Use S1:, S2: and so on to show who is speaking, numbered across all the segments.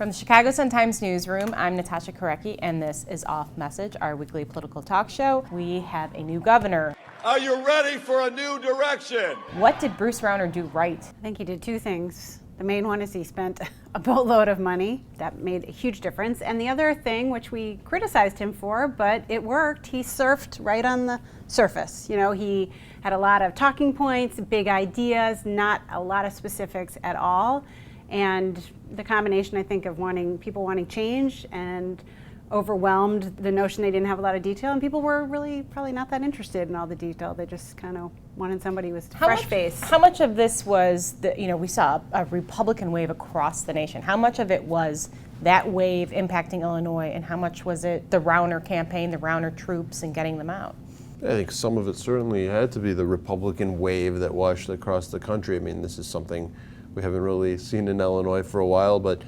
S1: From the Chicago Sun-Times newsroom, I'm Natasha Korecki, and this is Off Message, our weekly political talk show. We have a new governor.
S2: Are you ready for a new direction?
S1: What did Bruce Rauner do right?
S3: I think he did two things. The main one is he spent a boatload of money. That made a huge difference. And the other thing, which we criticized him for, but it worked, he surfed right on the surface. You know, he had a lot of talking points, big ideas, not a lot of specifics at all. And the combination, I think, of people wanting change and overwhelmed the notion they didn't have a lot of detail, and people were really probably not that interested in all the detail. They just kind of wanted somebody with fresh face.
S1: How much of this was we saw a Republican wave across the nation? How much of it was that wave impacting Illinois, and how much was it the Rauner campaign, the Rauner troops, and getting them out?
S4: I think some of it certainly had to be the Republican wave that washed across the country. I mean, this is something we haven't really seen in Illinois for a while, but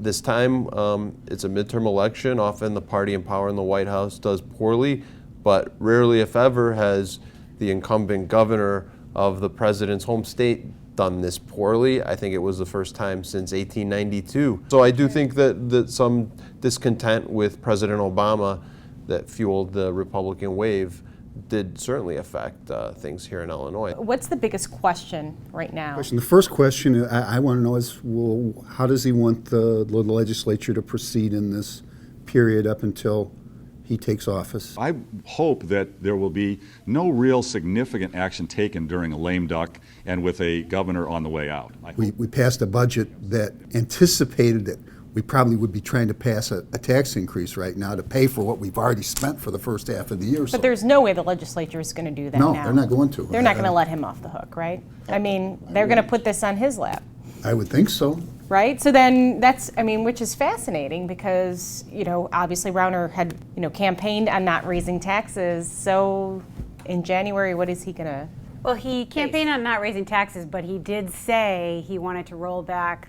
S4: this time it's a midterm election. Often the party in power in the White House does poorly, but rarely, if ever, has the incumbent governor of the president's home state done this poorly. I think it was the first time since 1892. So I do think that some discontent with President Obama that fueled the Republican wave did certainly affect things here in Illinois.
S1: What's the biggest question right now?
S5: The first question I want to know is, well, how does he want the legislature to proceed in this period up until he takes office?
S6: I hope that there will be no real significant action taken during a lame duck and with a governor on the way out.
S5: We passed a budget that anticipated that we probably would be trying to pass a tax increase right now to pay for what we've already spent for the first half of the year.
S1: But there's no way the legislature is going to do that
S5: now.
S1: No,
S5: they're not going to.
S1: They're not going to let him off the hook, right? I mean, they're going to put this on his lap.
S5: I would think so.
S1: Right? So then which is fascinating because, obviously Rauner had, campaigned on not raising taxes. So in January, what is he going to
S3: Well, he campaigned on not raising taxes, but he did say he wanted to roll back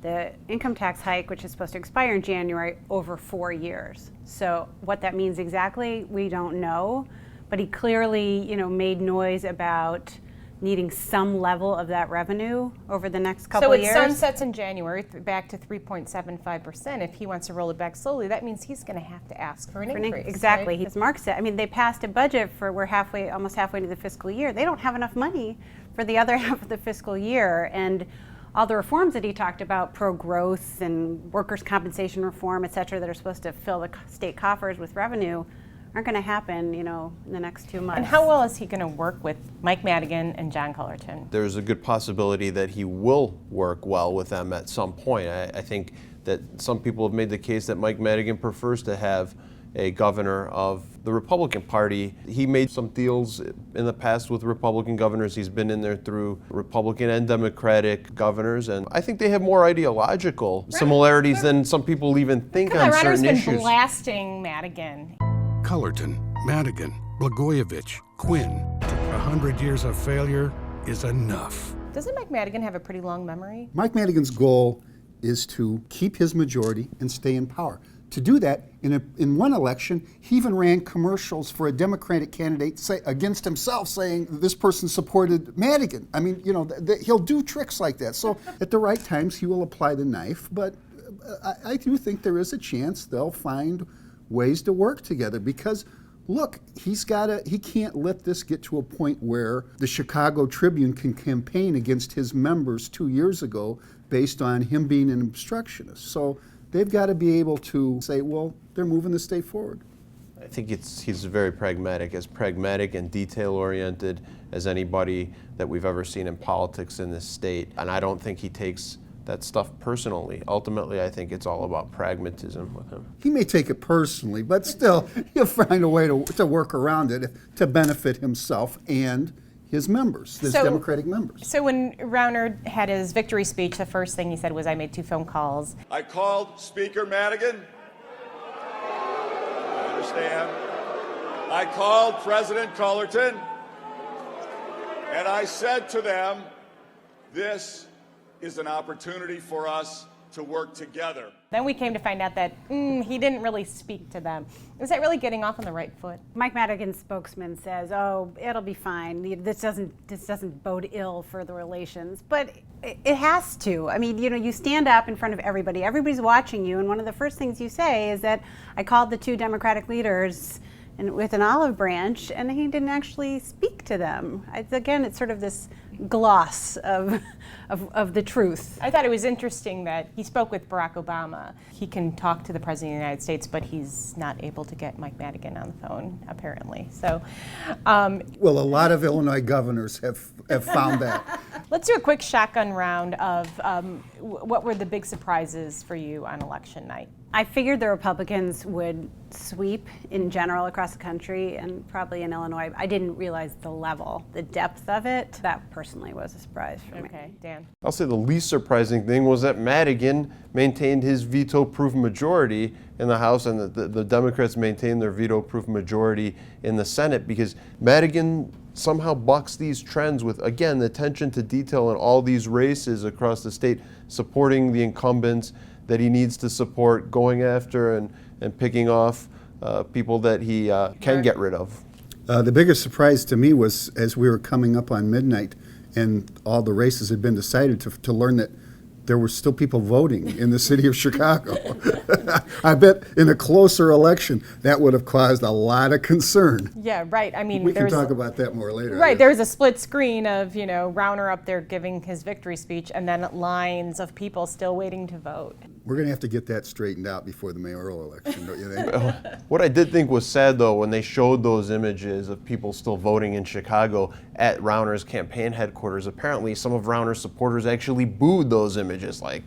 S3: the income tax hike, which is supposed to expire in January, over 4 years. So what that means exactly, we don't know. But he clearly, made noise about needing some level of that revenue over the next couple of years.
S1: So it sunsets in January, back to 3.75%. If he wants to roll it back slowly, that means he's going to have to ask for an increase.
S3: Exactly.
S1: Right?
S3: As Mark said, they passed a budget we're almost halfway into the fiscal year. They don't have enough money for the other half of the fiscal year. And all the reforms that he talked about, pro-growth and workers' compensation reform, et cetera, that are supposed to fill the state coffers with revenue, aren't going to happen, in the next 2 months.
S1: And how well is he going to work with Mike Madigan and John Cullerton?
S4: There's a good possibility that he will work well with them at some point. I think that some people have made the case that Mike Madigan prefers to have a governor of the Republican Party. He made some deals in the past with Republican governors. He's been in there through Republican and Democratic governors, and I think they have more ideological similarities than some people even think on certain issues.
S1: Rauner's been blasting Madigan.
S7: Cullerton, Madigan, Blagojevich, Quinn. 100 years of failure is enough.
S1: Doesn't Mike Madigan have a pretty long memory?
S5: Mike Madigan's goal is to keep his majority and stay in power. To do that, in one election, he even ran commercials for a Democratic candidate against himself, saying this person supported Madigan. He'll do tricks like that. So at the right times, he will apply the knife. But I do think there is a chance they'll find ways to work together because, look, he can't let this get to a point where the Chicago Tribune can campaign against his members 2 years ago based on him being an obstructionist. So they've got to be able to say, well, they're moving the state forward.
S4: I think he's very pragmatic, as pragmatic and detail-oriented as anybody that we've ever seen in politics in this state. And I don't think he takes that stuff personally. Ultimately, I think it's all about pragmatism with him.
S5: He may take it personally, but still, he'll find a way to work around it to benefit himself and his members, his Democratic members.
S1: So when Rauner had his victory speech, the first thing he said was, I made 2 phone calls.
S2: I called Speaker Madigan. I understand. I called President Cullerton. And I said to them, this is an opportunity for us to work together.
S1: Then we came to find out that he didn't really speak to them. Is that really getting off on the right foot?
S3: Mike Madigan's spokesman says, "Oh, it'll be fine. This doesn't bode ill for the relations." But it has to. I mean, you stand up in front of everybody. Everybody's watching you, and one of the first things you say is that I called the two Democratic leaders with an olive branch, and he didn't actually speak to them. It's sort of this gloss of the truth.
S1: I thought it was interesting that he spoke with Barack Obama. He can talk to the President of the United States, but he's not able to get Mike Madigan on the phone, apparently. So,
S5: Well, a lot of Illinois governors have found that.
S1: let's do a quick shotgun round of what were the big surprises for you on election night?
S3: I figured the Republicans would sweep in general across the country and probably in Illinois. I didn't realize the level, the depth of it. That personally was a surprise for me.
S1: Okay, Dan.
S4: I'll say the least surprising thing was that Madigan maintained his veto-proof majority in the House, and the Democrats maintained their veto-proof majority in the Senate, because Madigan somehow bucks these trends with, again, the attention to detail in all these races across the state, supporting the incumbents that he needs to support, going after and picking off people that he can get rid of.
S5: The biggest surprise to me was as we were coming up on midnight and all the races had been decided, to learn that there were still people voting in the city of Chicago. I bet in a closer election that would have caused a lot of concern.
S1: Yeah, right. I mean,
S5: We can talk about that more later.
S1: Right, there was a split screen of, Rauner up there giving his victory speech, and then lines of people still waiting to vote.
S5: We're going to have to get that straightened out before the mayoral election, don't you think?
S4: What I did think was sad, though, when they showed those images of people still voting in Chicago at Rauner's campaign headquarters, apparently some of Rauner's supporters actually booed those images. Like,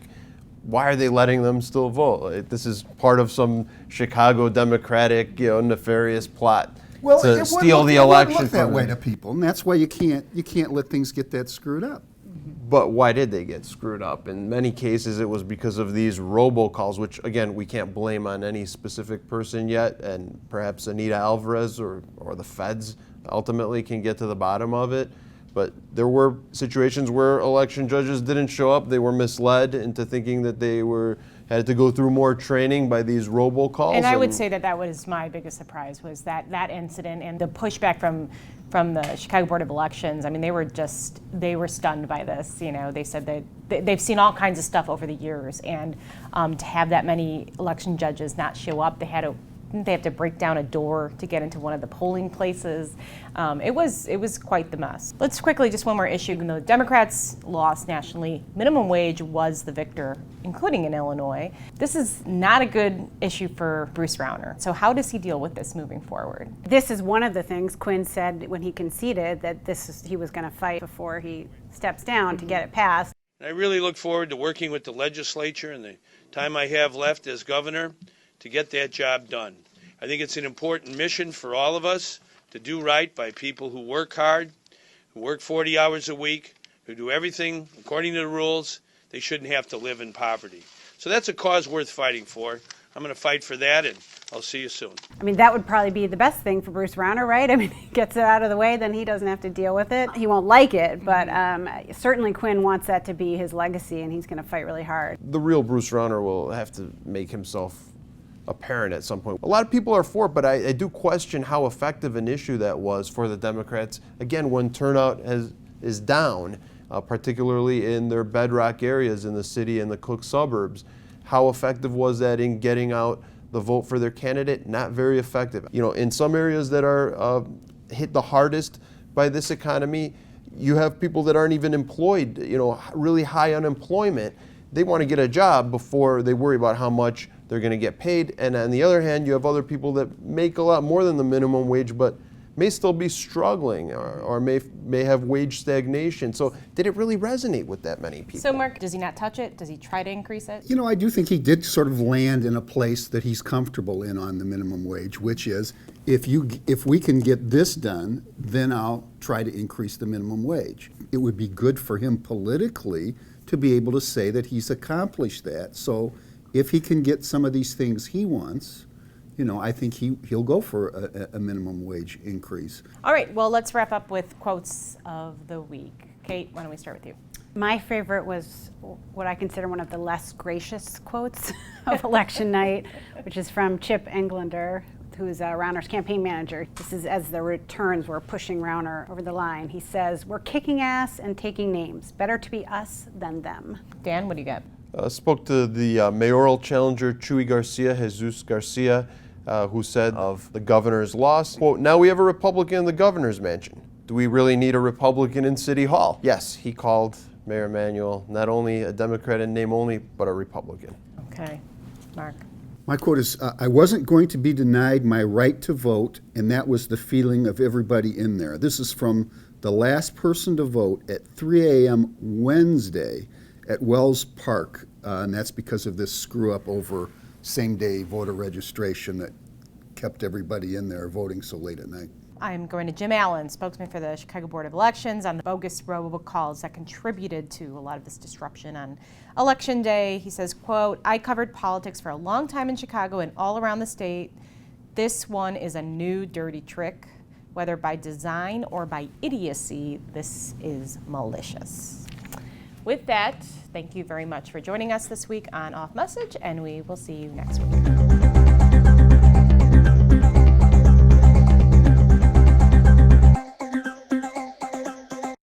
S4: why are they letting them still vote? Like, this is part of some Chicago Democratic, nefarious plot to steal the election.
S5: It look that way to people, and that's why you can't let things get that screwed up.
S4: But why did they get screwed up? In many cases, it was because of these robocalls, which, again, we can't blame on any specific person yet, and perhaps Anita Alvarez or the feds ultimately can get to the bottom of it. But there were situations where election judges didn't show up. They were misled into thinking that they had to go through more training by these robocalls.
S1: And I would say that was my biggest surprise, was that incident and the pushback from the Chicago Board of Elections. I mean, they were stunned by this. They said that they've seen all kinds of stuff over the years, and to have that many election judges not show up, they have to break down a door to get into one of the polling places. It was quite the mess. Let's quickly, just one more issue. The Democrats lost nationally. Minimum wage was the victor, including in Illinois. This is not a good issue for Bruce Rauner. So how does he deal with this moving forward?
S3: This is one of the things Quinn said when he conceded, that he was going to fight before he steps down to get it passed.
S8: I really look forward to working with the legislature and the time I have left as governor to get that job done. I think it's an important mission for all of us to do right by people who work hard, who work 40 hours a week, who do everything according to the rules. They shouldn't have to live in poverty. So that's a cause worth fighting for. I'm going to fight for that, and I'll see you soon.
S3: I mean, that would probably be the best thing for Bruce Rauner, right? I mean, he gets it out of the way, then he doesn't have to deal with it. He won't like it, but certainly Quinn wants that to be his legacy, and he's going to fight really hard.
S4: The real Bruce Rauner will have to make himself apparent at some point. A lot of people are for it, but I do question how effective an issue that was for the Democrats, again, when turnout is down, particularly in their bedrock areas in the city and the Cook suburbs. How effective was that in getting out the vote for their candidate? Not very effective. In some areas that are hit the hardest by this economy, you have people that aren't even employed, really high unemployment. They want to get a job before they worry about how much they're going to get paid. And on the other hand, you have other people that make a lot more than the minimum wage, but may still be struggling or may have wage stagnation. So did it really resonate with that many people?
S1: So Mark, does he not touch it? Does he try to increase it?
S5: I do think he did sort of land in a place that he's comfortable in on the minimum wage, which is if we can get this done, then I'll try to increase the minimum wage. It would be good for him politically to be able to say that he's accomplished that. So if he can get some of these things he wants, I think he'll go for a minimum wage increase.
S1: All right, well, let's wrap up with quotes of the week. Kate, why don't we start with you?
S3: My favorite was what I consider one of the less gracious quotes of election night, which is from Chip Englander, who's Rauner's campaign manager. This is as the returns were pushing Rauner over the line. He says, "We're kicking ass and taking names. Better to be us than them."
S1: Dan, what do you got?
S4: Spoke to the mayoral challenger, Jesus Garcia, who said of the governor's loss, quote, "Now we have a Republican in the governor's mansion. Do we really need a Republican in City Hall?" Yes, he called Mayor Emanuel not only a Democrat in name only, but a Republican.
S1: Okay, Mark.
S5: My quote is, I wasn't going to be denied my right to vote, and that was the feeling of everybody in there. This is from the last person to vote at 3 a.m. Wednesday at Wells Park, and that's because of this screw-up over same-day voter registration that kept everybody in there voting so late at night.
S1: I'm going to Jim Allen, spokesman for the Chicago Board of Elections, on the bogus robocalls that contributed to a lot of this disruption on Election Day. He says, quote, "I covered politics for a long time in Chicago and all around the state. This one is a new dirty trick. Whether by design or by idiocy, this is malicious." With that, thank you very much for joining us this week on Off Message, and we will see you next week.